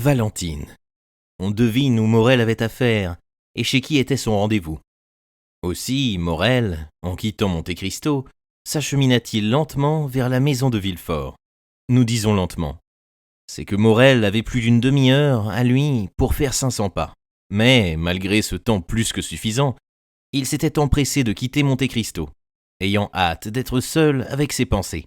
Valentine. On devine où Morel avait affaire et chez qui était son rendez-vous. Aussi, Morel, en quittant Monte Cristo, s'achemina-t-il lentement vers la maison de Villefort. Nous disons lentement. C'est que Morel avait plus d'une demi-heure à lui pour faire 500 pas. Mais, malgré ce temps plus que suffisant, il s'était empressé de quitter Monte Cristo, ayant hâte d'être seul avec ses pensées.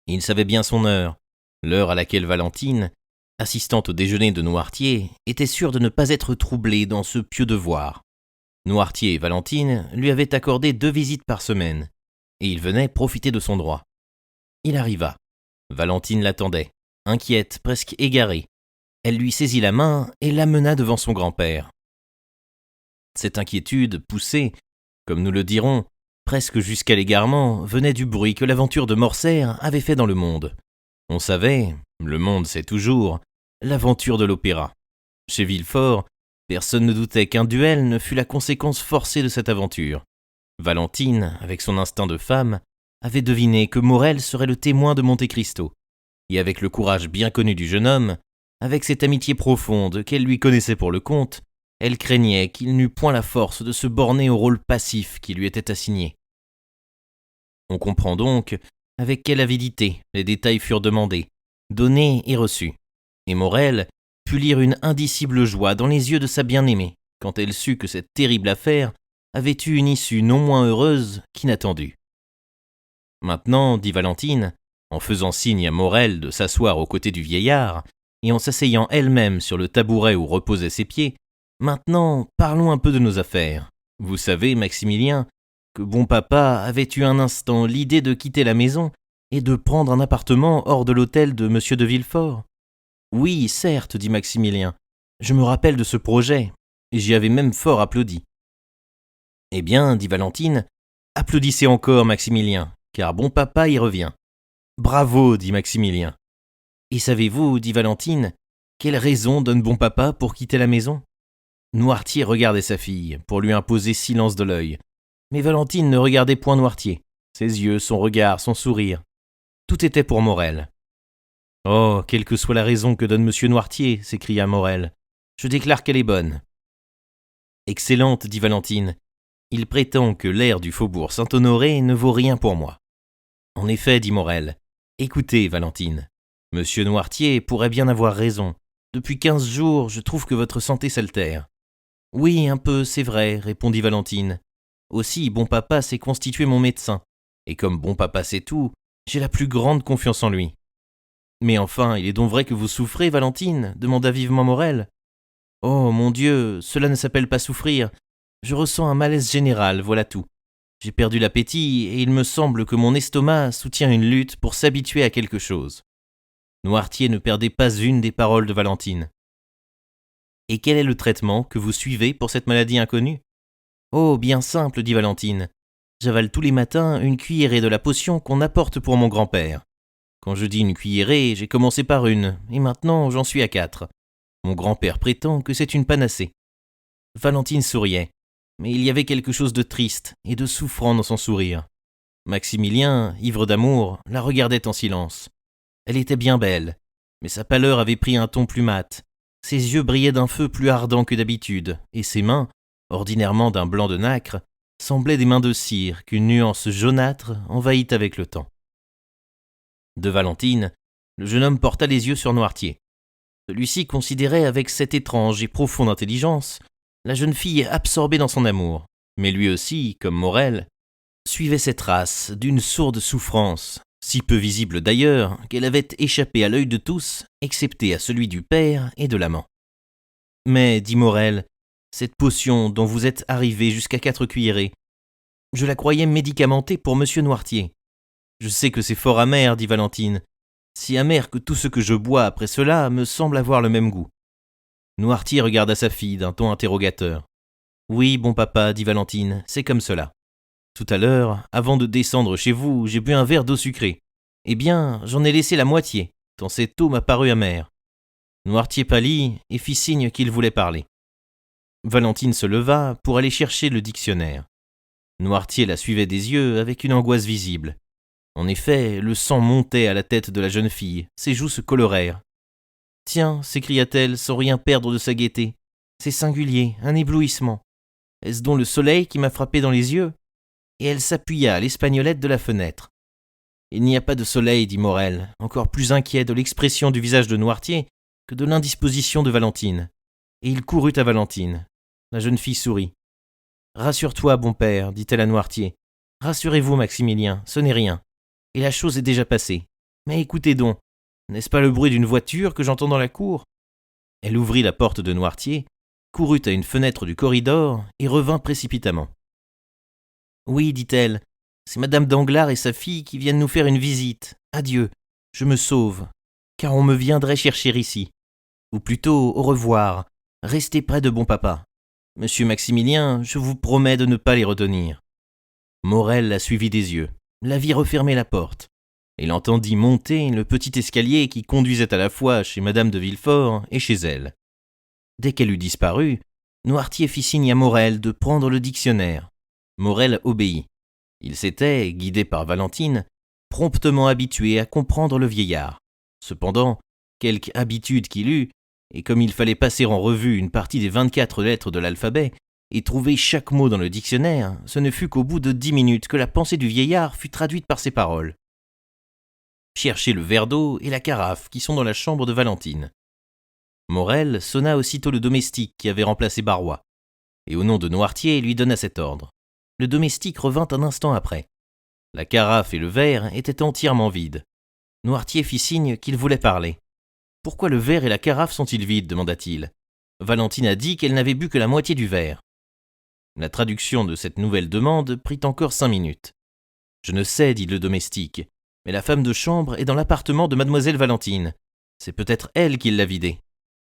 Il savait bien son heure, l'heure à laquelle Valentine, assistante au déjeuner de Noirtier, était sûre de ne pas être troublée dans ce pieux devoir. Noirtier et Valentine lui avaient accordé 2 visites par semaine, et il venait profiter de son droit. Il arriva. Valentine l'attendait, inquiète, presque égarée. Elle lui saisit la main et l'amena devant son grand-père. Cette inquiétude, poussée, comme nous le dirons, presque jusqu'à l'égarement, venait du bruit que l'aventure de Morcerf avait fait dans le monde. On savait, le monde sait toujours, l'aventure de l'opéra. Chez Villefort, personne ne doutait qu'un duel ne fût la conséquence forcée de cette aventure. Valentine, avec son instinct de femme, avait deviné que Morel serait le témoin de Monte Cristo, et avec le courage bien connu du jeune homme, avec cette amitié profonde qu'elle lui connaissait pour le comte, elle craignait qu'il n'eût point la force de se borner au rôle passif qui lui était assigné. On comprend donc avec quelle avidité les détails furent demandés, donnés et reçus, et Morel put lire une indicible joie dans les yeux de sa bien-aimée quand elle sut que cette terrible affaire avait eu une issue non moins heureuse qu'inattendue. Maintenant, dit Valentine, en faisant signe à Morel de s'asseoir aux côtés du vieillard, et en s'asseyant elle-même sur le tabouret où reposaient ses pieds, maintenant, parlons un peu de nos affaires. Vous savez, Maximilien, que bon papa avait eu un instant l'idée de quitter la maison et de prendre un appartement hors de l'hôtel de M. de Villefort. Oui, certes, dit Maximilien, je me rappelle de ce projet, et j'y avais même fort applaudi. Eh bien, dit Valentine, applaudissez encore, Maximilien, car bon papa y revient. Bravo, dit Maximilien. Et savez-vous, dit Valentine, quelle raison donne bon papa pour quitter la maison ? Noirtier regardait sa fille, pour lui imposer silence de l'œil. Mais Valentine ne regardait point Noirtier. Ses yeux, son regard, son sourire. Tout était pour Morel. Oh, quelle que soit la raison que donne monsieur Noirtier, s'écria Morel. Je déclare qu'elle est bonne. Excellente, dit Valentine. Il prétend que l'air du faubourg Saint-Honoré ne vaut rien pour moi. En effet, dit Morel. Écoutez, Valentine. Monsieur Noirtier pourrait bien avoir raison. Depuis 15 jours, je trouve que votre santé s'altère. Oui, un peu, c'est vrai, répondit Valentine. Aussi, bon papa s'est constitué mon médecin. Et comme bon papa sait tout, j'ai la plus grande confiance en lui. Mais enfin, il est donc vrai que vous souffrez, Valentine ? Demanda vivement Morel. Oh, mon Dieu, cela ne s'appelle pas souffrir. Je ressens un malaise général, voilà tout. J'ai perdu l'appétit et il me semble que mon estomac soutient une lutte pour s'habituer à quelque chose. Noirtier ne perdait pas une des paroles de Valentine. Et quel est le traitement que vous suivez pour cette maladie inconnue ? Oh, bien simple, dit Valentine. J'avale tous les matins une cuillerée de la potion qu'on apporte pour mon grand-père. Quand je dis une cuillerée, j'ai commencé par une, et maintenant j'en suis à 4. Mon grand-père prétend que c'est une panacée. Valentine souriait, mais il y avait quelque chose de triste et de souffrant dans son sourire. Maximilien, ivre d'amour, la regardait en silence. Elle était bien belle, mais sa pâleur avait pris un ton plus mat. Ses yeux brillaient d'un feu plus ardent que d'habitude, et ses mains, ordinairement d'un blanc de nacre, semblaient des mains de cire qu'une nuance jaunâtre envahit avec le temps. De Valentine, le jeune homme porta les yeux sur Noirtier. Celui-ci considérait avec cette étrange et profonde intelligence la jeune fille absorbée dans son amour, mais lui aussi, comme Morel, suivait cette race d'une sourde souffrance, si peu visible d'ailleurs qu'elle avait échappé à l'œil de tous, excepté à celui du père et de l'amant. Mais, dit Morel, cette potion dont vous êtes arrivé jusqu'à 4 cuillerées, je la croyais médicamentée pour monsieur Noirtier. Je sais que c'est fort amer, dit Valentine, si amer que tout ce que je bois après cela me semble avoir le même goût. Noirtier regarda sa fille d'un ton interrogateur. Oui, bon papa, dit Valentine, c'est comme cela. Tout à l'heure, avant de descendre chez vous, j'ai bu un verre d'eau sucrée. Eh bien, j'en ai laissé la moitié, tant cette eau m'a paru amère. Noirtier pâlit et fit signe qu'il voulait parler. Valentine se leva pour aller chercher le dictionnaire. Noirtier la suivait des yeux avec une angoisse visible. En effet, le sang montait à la tête de la jeune fille, ses joues se colorèrent. Tiens, s'écria-t-elle sans rien perdre de sa gaieté. C'est singulier, un éblouissement. Est-ce donc le soleil qui m'a frappé dans les yeux ? Et elle s'appuya à l'espagnolette de la fenêtre. Il n'y a pas de soleil, dit Morel, encore plus inquiet de l'expression du visage de Noirtier que de l'indisposition de Valentine. Et il courut à Valentine. La jeune fille sourit. Rassure-toi, bon père, dit-elle à Noirtier. Rassurez-vous, Maximilien, ce n'est rien. Et la chose est déjà passée. Mais écoutez donc, n'est-ce pas le bruit d'une voiture que j'entends dans la cour ? Elle ouvrit la porte de Noirtier, courut à une fenêtre du corridor et revint précipitamment. Oui, dit-elle, c'est madame Danglars et sa fille qui viennent nous faire une visite. Adieu, je me sauve, car on me viendrait chercher ici. Ou plutôt, au revoir, restez près de bon papa. Monsieur Maximilien, je vous promets de ne pas les retenir. Morel la suivit des yeux, la vit refermer la porte, et l'entendit monter le petit escalier qui conduisait à la fois chez madame de Villefort et chez elle. Dès qu'elle eut disparu, Noirtier fit signe à Morel de prendre le dictionnaire. Morel obéit. Il s'était, guidé par Valentine, promptement habitué à comprendre le vieillard. Cependant, quelque habitude qu'il eût, et comme il fallait passer en revue une partie des 24 lettres de l'alphabet et trouver chaque mot dans le dictionnaire, ce ne fut qu'au bout de 10 minutes que la pensée du vieillard fut traduite par ces paroles. Cherchez le verre d'eau et la carafe qui sont dans la chambre de Valentine. Morel sonna aussitôt le domestique qui avait remplacé Barrois, et au nom de Noirtier lui donna cet ordre. Le domestique revint un instant après. La carafe et le verre étaient entièrement vides. Noirtier fit signe qu'il voulait parler. « Pourquoi le verre et la carafe sont-ils vides » demanda-t-il. Valentine a dit qu'elle n'avait bu que la moitié du verre. La traduction de cette nouvelle demande prit encore 5 minutes. « Je ne sais, dit le domestique, mais la femme de chambre est dans l'appartement de mademoiselle Valentine. C'est peut-être elle qui l'a vidé. »«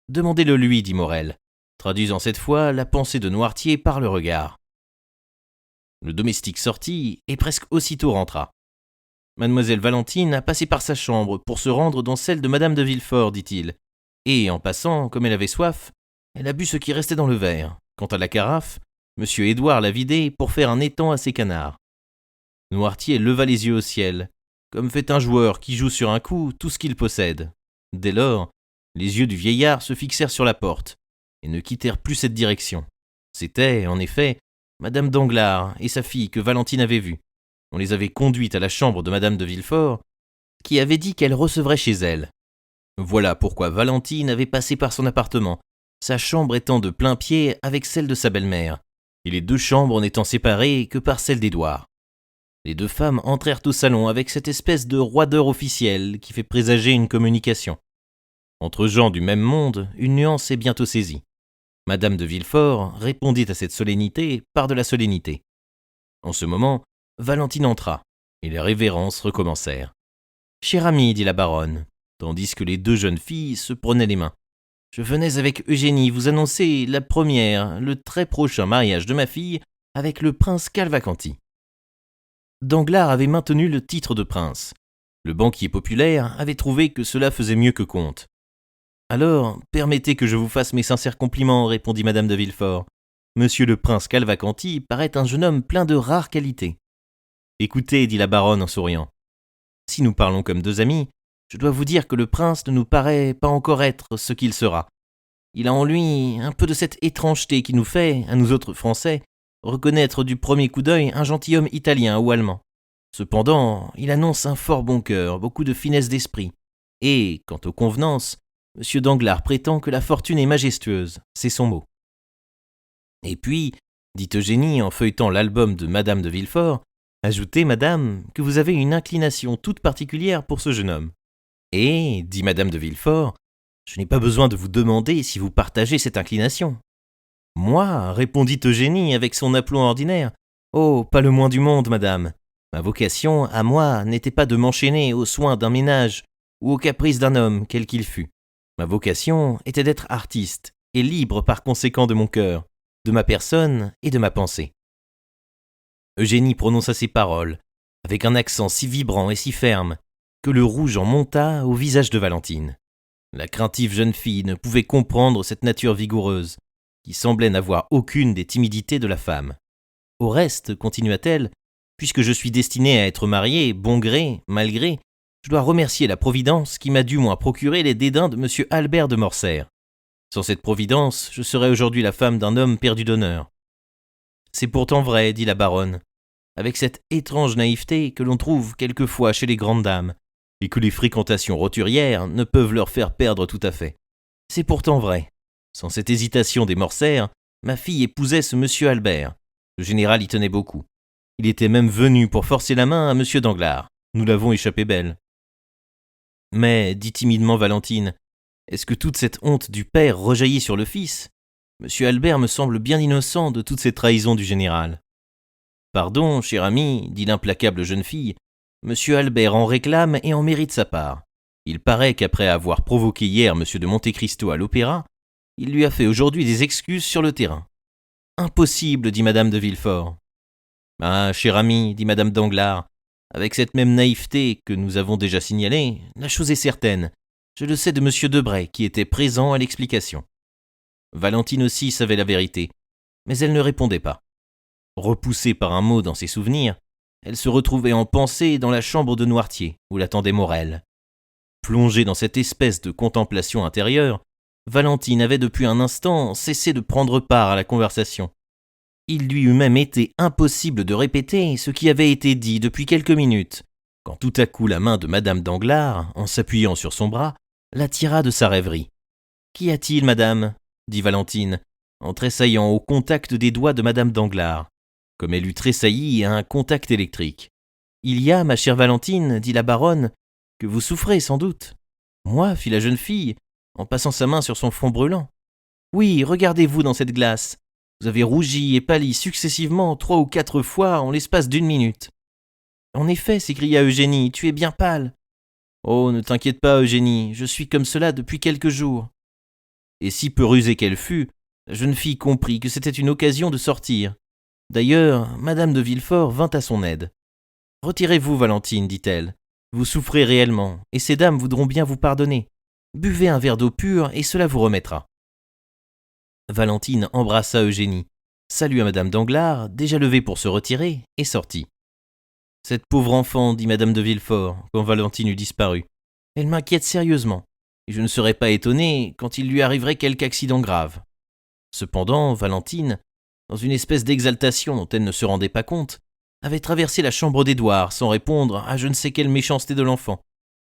Demandez-le lui, dit Morel, traduisant cette fois la pensée de Noirtier par le regard. Le domestique sortit et presque aussitôt rentra. Mademoiselle Valentine a passé par sa chambre pour se rendre dans celle de madame de Villefort, dit-il, et en passant, comme elle avait soif, elle a bu ce qui restait dans le verre. Quant à la carafe, monsieur Édouard l'a vidée pour faire un étang à ses canards. Noirtier leva les yeux au ciel, comme fait un joueur qui joue sur un coup tout ce qu'il possède. Dès lors, les yeux du vieillard se fixèrent sur la porte, et ne quittèrent plus cette direction. C'était, en effet, madame Danglars et sa fille que Valentine avait vues. On les avait conduites à la chambre de madame de Villefort, qui avait dit qu'elle recevrait chez elle. Voilà pourquoi Valentine avait passé par son appartement, sa chambre étant de plein pied avec celle de sa belle-mère, et les 2 chambres n'étant séparées que par celle d'Édouard. Les 2 femmes entrèrent au salon avec cette espèce de roideur officielle qui fait présager une communication. Entre gens du même monde, une nuance est bientôt saisie. Madame de Villefort répondit à cette solennité par de la solennité. En ce moment, Valentine entra, et les révérences recommencèrent. « Chère amie, dit la baronne, tandis que les 2 jeunes filles se prenaient les mains. Je venais avec Eugénie vous annoncer la première, le très prochain mariage de ma fille avec le prince Calvacanti. » Danglars avait maintenu le titre de prince. Le banquier populaire avait trouvé que cela faisait mieux que comte. « Alors, permettez que je vous fasse mes sincères compliments, répondit madame de Villefort. Monsieur le prince Calvacanti paraît un jeune homme plein de rares qualités. Écoutez, dit la baronne en souriant. Si nous parlons comme 2 amis, je dois vous dire que le prince ne nous paraît pas encore être ce qu'il sera. Il a en lui un peu de cette étrangeté qui nous fait, à nous autres Français, reconnaître du premier coup d'œil un gentilhomme italien ou allemand. Cependant, il annonce un fort bon cœur, beaucoup de finesse d'esprit. Et, quant aux convenances, M. Danglars prétend que la fortune est majestueuse, c'est son mot. Et puis, dit Eugénie en feuilletant l'album de madame de Villefort, ajoutez, madame, que vous avez une inclination toute particulière pour ce jeune homme. Et, dit madame de Villefort, je n'ai pas besoin de vous demander si vous partagez cette inclination. Moi, répondit Eugénie avec son aplomb ordinaire, oh, pas le moins du monde, madame. Ma vocation, à moi, n'était pas de m'enchaîner aux soins d'un ménage ou aux caprices d'un homme, quel qu'il fût. Ma vocation était d'être artiste et libre par conséquent de mon cœur, de ma personne et de ma pensée. Eugénie prononça ces paroles avec un accent si vibrant et si ferme que le rouge en monta au visage de Valentine. La craintive jeune fille ne pouvait comprendre cette nature vigoureuse, qui semblait n'avoir aucune des timidités de la femme. Au reste, continua-t-elle, puisque je suis destinée à être mariée, bon gré, mal gré, Je dois remercier la Providence qui m'a du moins procuré les dédains de M. Albert de Morcerf. Sans cette Providence, je serais aujourd'hui la femme d'un homme perdu d'honneur. C'est pourtant vrai, dit la baronne, avec cette étrange naïveté que l'on trouve quelquefois chez les grandes dames, et que les fréquentations roturières ne peuvent leur faire perdre tout à fait. C'est pourtant vrai. Sans cette hésitation des Morcerf, ma fille épousait ce M. Albert. Le général y tenait beaucoup. Il était même venu pour forcer la main à M. Danglars. Nous l'avons échappé belle. Mais, dit timidement Valentine, est-ce que toute cette honte du père rejaillit sur le fils ? M. Albert me semble bien innocent de toutes ces trahisons du général. Pardon, cher ami, dit l'implacable jeune fille, M. Albert en réclame et en mérite sa part. Il paraît qu'après avoir provoqué hier M. de Monte Cristo à l'opéra, il lui a fait aujourd'hui des excuses sur le terrain. Impossible, dit Madame de Villefort. Ah, cher ami, dit Madame Danglars, avec cette même naïveté que nous avons déjà signalée, la chose est certaine. Je le sais de M. Debray, qui était présent à l'explication. Valentine aussi savait la vérité, mais elle ne répondait pas. Repoussée par un mot dans ses souvenirs, elle se retrouvait en pensée dans la chambre de Noirtier, où l'attendait Morel. Plongée dans cette espèce de contemplation intérieure, Valentine avait depuis un instant cessé de prendre part à la conversation. Il lui eût même été impossible de répéter ce qui avait été dit depuis quelques minutes, quand tout à coup la main de Madame Danglars, en s'appuyant sur son bras, l'attira de sa rêverie. « Qu'y a-t-il, madame » dit Valentine, en tressaillant au contact des doigts de Madame Danglars, comme elle eût tressailli à un contact électrique. « Il y a, ma chère Valentine, dit la baronne, que vous souffrez sans doute. »« Moi, fit la jeune fille, en passant sa main sur son front brûlant. « Oui, regardez-vous dans cette glace. Vous avez rougi et pâli successivement 3 ou 4 fois en l'espace d'1 minute. »« En effet, s'écria Eugénie, tu es bien pâle. »« Oh, ne t'inquiète pas, Eugénie, je suis comme cela depuis quelques jours. » Et si peu rusée qu'elle fût, la jeune fille comprit que c'était une occasion de sortir. D'ailleurs, Madame de Villefort vint à son aide. « Retirez-vous, Valentine, dit-elle. Vous souffrez réellement, et ces dames voudront bien vous pardonner. Buvez un verre d'eau pure, et cela vous remettra. » Valentine embrassa Eugénie, salua Madame Danglars, déjà levée pour se retirer, et sortit. « Cette pauvre enfant, dit Madame de Villefort, quand Valentine eut disparu, elle m'inquiète sérieusement, et je ne serais pas étonné quand il lui arriverait quelque accident grave. » Cependant, Valentine, dans une espèce d'exaltation dont elle ne se rendait pas compte, avait traversé la chambre d'Édouard sans répondre à je ne sais quelle méchanceté de l'enfant,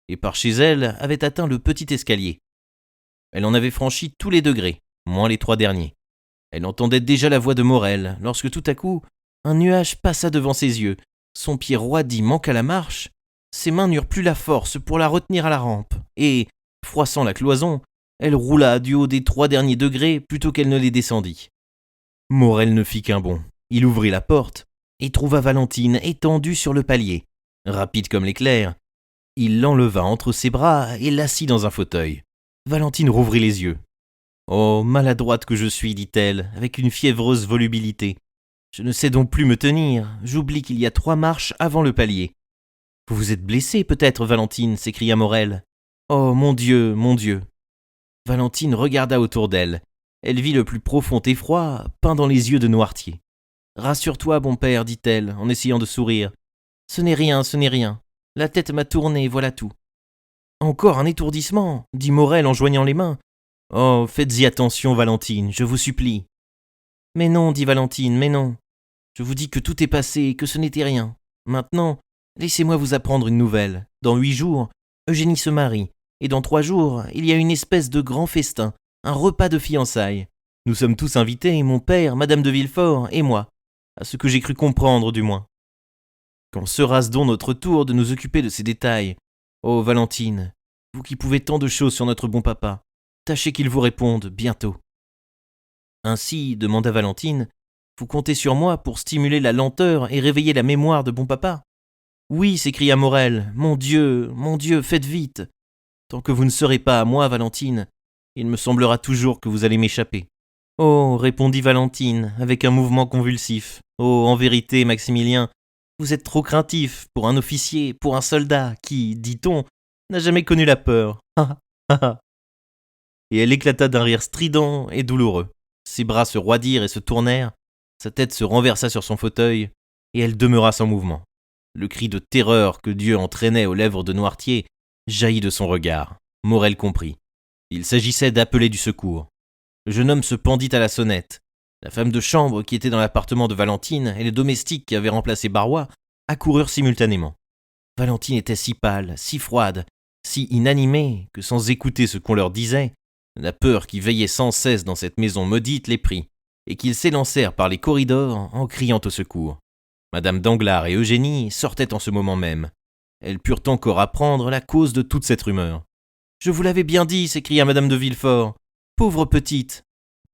et par chez elle avait atteint le petit escalier. Elle en avait franchi tous les degrés, moins les 3 derniers. Elle entendait déjà la voix de Morel, lorsque tout à coup, un nuage passa devant ses yeux, son pied roidi manqua la marche, ses mains n'eurent plus la force pour la retenir à la rampe, et, froissant la cloison, elle roula du haut des 3 derniers degrés plutôt qu'elle ne les descendit. Morel ne fit qu'un bond. Il ouvrit la porte et trouva Valentine étendue sur le palier. Rapide comme l'éclair, il l'enleva entre ses bras et l'assit dans un fauteuil. Valentine rouvrit les yeux. « Oh, maladroite que je suis, dit-elle, avec une fiévreuse volubilité. Je ne sais donc plus me tenir, j'oublie qu'il y a 3 marches avant le palier. »« Vous vous êtes blessée peut-être, Valentine, s'écria Morel. Oh, mon Dieu, mon Dieu !» Valentine regarda autour d'elle. Elle vit le plus profond effroi peint dans les yeux de Noirtier. « Rassure-toi, bon père, dit-elle, en essayant de sourire. Ce n'est rien, ce n'est rien. La tête m'a tourné, voilà tout. »« Encore un étourdissement, dit Morel en joignant les mains. Oh, faites-y attention, Valentine, je vous supplie. »« Mais non, dit Valentine, mais non. Je vous dis que tout est passé et que ce n'était rien. Maintenant, laissez-moi vous apprendre une nouvelle. Dans 8 jours, Eugénie se marie, et dans 3 jours, il y a une espèce de grand festin, un repas de fiançailles. Nous sommes tous invités, mon père, Madame de Villefort et moi, à ce que j'ai cru comprendre du moins. Quand sera-ce donc notre tour de nous occuper de ces détails ? Oh, Valentine, vous qui pouvez tant de choses sur notre bon papa, tâchez qu'il vous réponde bientôt. » Ainsi, demanda Valentine, vous comptez sur moi pour stimuler la lenteur et réveiller la mémoire de bon papa ? Oui, s'écria Morel, mon Dieu, faites vite. Tant que vous ne serez pas à moi, Valentine, il me semblera toujours que vous allez m'échapper. Oh, répondit Valentine, avec un mouvement convulsif. Oh, en vérité, Maximilien, vous êtes trop craintif pour un officier, pour un soldat qui, dit-on, n'a jamais connu la peur. Et elle éclata d'un rire strident et douloureux. Ses bras se roidirent et se tournèrent, sa tête se renversa sur son fauteuil, et elle demeura sans mouvement. Le cri de terreur que Dieu entraînait aux lèvres de Noirtier jaillit de son regard. Morel comprit. Il s'agissait d'appeler du secours. Le jeune homme se pendit à la sonnette. La femme de chambre qui était dans l'appartement de Valentine et les domestiques qui avaient remplacé Barrois accoururent simultanément. Valentine était si pâle, si froide, si inanimée que sans écouter ce qu'on leur disait, la peur qui veillait sans cesse dans cette maison maudite les prit, et qu'ils s'élancèrent par les corridors en criant au secours. Madame Danglars et Eugénie sortaient en ce moment même. Elles purent encore apprendre la cause de toute cette rumeur. « Je vous l'avais bien dit » s'écria madame de Villefort. « Pauvre petite !»